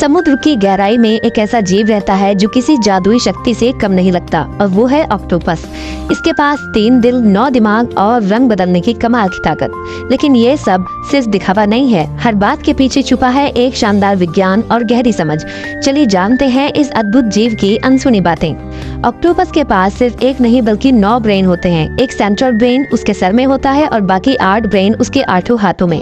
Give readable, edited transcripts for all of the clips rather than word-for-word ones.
समुद्र की गहराई में एक ऐसा जीव रहता है जो किसी जादुई शक्ति से कम नहीं लगता, और वो है ऑक्टोपस। इसके पास 3 दिल, 9 दिमाग और रंग बदलने की कमाल की ताकत। लेकिन ये सब सिर्फ दिखावा नहीं है, हर बात के पीछे छुपा है एक शानदार विज्ञान और गहरी समझ। चलिए जानते हैं इस अद्भुत जीव की अनसुनी बातें। ऑक्टोपस के पास सिर्फ एक नहीं बल्कि 9 ब्रेन होते हैं। एक सेंट्रल ब्रेन उसके सर में होता है और बाकी 8 ब्रेन उसके 8 हाथों में।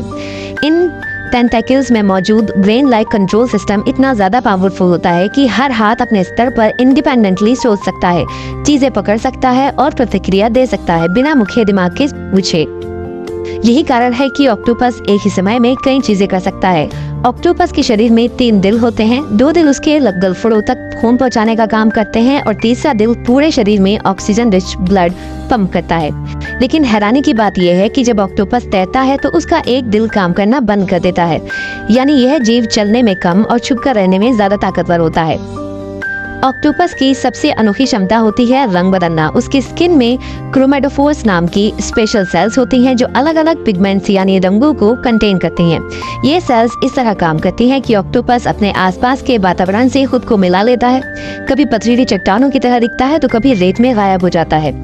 इन टेंटेकल्स में मौजूद ब्रेन लाइक कंट्रोल सिस्टम इतना ज्यादा पावरफुल होता है कि हर हाथ अपने स्तर पर इंडिपेंडेंटली सोच सकता है, चीजें पकड़ सकता है और प्रतिक्रिया दे सकता है बिना मुख्य दिमाग के पूछे। यही कारण है कि ऑक्टोपस एक ही समय में कई चीजें कर सकता है। ऑक्टोपस के शरीर में 3 दिल होते हैं। 2 दिल उसके गलफड़ों तक खून पहुंचाने का काम करते हैं और तीसरा दिल पूरे शरीर में ऑक्सीजन रिच ब्लड पंप करता है। लेकिन हैरानी की बात यह है कि जब ऑक्टोपस तैरता है तो उसका एक दिल काम करना बंद कर देता है, यानी यह जीव चलने में कम और छुपकर रहने में ज्यादा ताकतवर होता है। ऑक्टोपस की सबसे अनोखी क्षमता होती है रंग बदलना। उसकी स्किन में क्रोमेटोफोर्स नाम की स्पेशल सेल्स होती हैं जो अलग अलग पिगमेंट्स यानी रंगों को कंटेन करती हैं। ये सेल्स इस तरह काम करती हैं कि ऑक्टोपस अपने आसपास के वातावरण से खुद को मिला लेता है। कभी पथरीली चट्टानों की तरह दिखता है तो कभी रेत में गायब हो जाता है।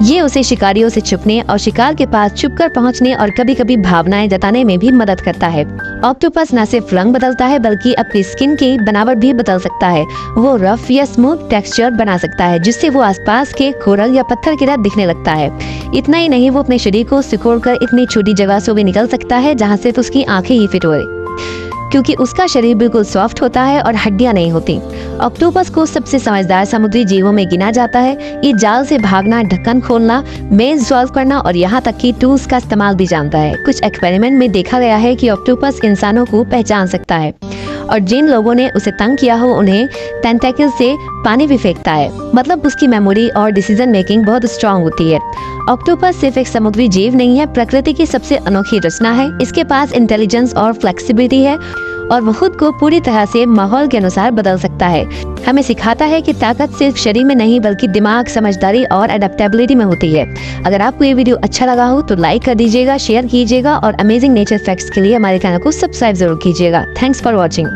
ये उसे शिकारियों से छुपने और शिकार के पास छुपकर पहुंचने और कभी कभी भावनाएं जताने में भी मदद करता है। ऑक्टोपस न सिर्फ रंग बदलता है बल्कि अपनी स्किन की बनावट भी बदल सकता है। वो रफ या स्मूथ टेक्सचर बना सकता है जिससे वो आसपास के कोरल या पत्थर की तरह दिखने लगता है। इतना ही नहीं, वो अपने शरीर को सिकोड़कर इतनी छोटी जगह से भी निकल सकता है जहाँ सिर्फ उसकी आंखें ही फिट हो रही, क्योंकि उसका शरीर बिल्कुल सॉफ्ट होता है और हड्डियां नहीं होती। ऑक्टोपस को सबसे समझदार समुद्री जीवों में गिना जाता है। ये जाल से भागना, ढक्कन खोलना, मेज सॉल्व करना और यहाँ तक कि टूल्स का इस्तेमाल भी जानता है। कुछ एक्सपेरिमेंट में देखा गया है कि ऑक्टोपस इंसानों को पहचान सकता है और जिन लोगों ने उसे तंग किया हो उन्हें टेंटेकल से पानी भी फेंकता है। मतलब उसकी मेमोरी और डिसीजन मेकिंग बहुत स्ट्रांग होती है। ऑक्टोपस सिर्फ एक समुद्री जीव नहीं है, प्रकृति की सबसे अनोखी रचना है। इसके पास इंटेलिजेंस और फ्लेक्सिबिलिटी है और वो खुद को पूरी तरह से माहौल के अनुसार बदल सकता है। हमें सिखाता है कि ताकत सिर्फ शरीर में नहीं बल्कि दिमाग, समझदारी और अडेप्टेबिलिटी में होती है। अगर आपको ये वीडियो अच्छा लगा हो तो लाइक कर दीजिएगा, शेयर कीजिएगा और अमेजिंग नेचर फैक्ट्स के लिए हमारे चैनल को सब्सक्राइब जरूर कीजिएगा। Thanks for watching.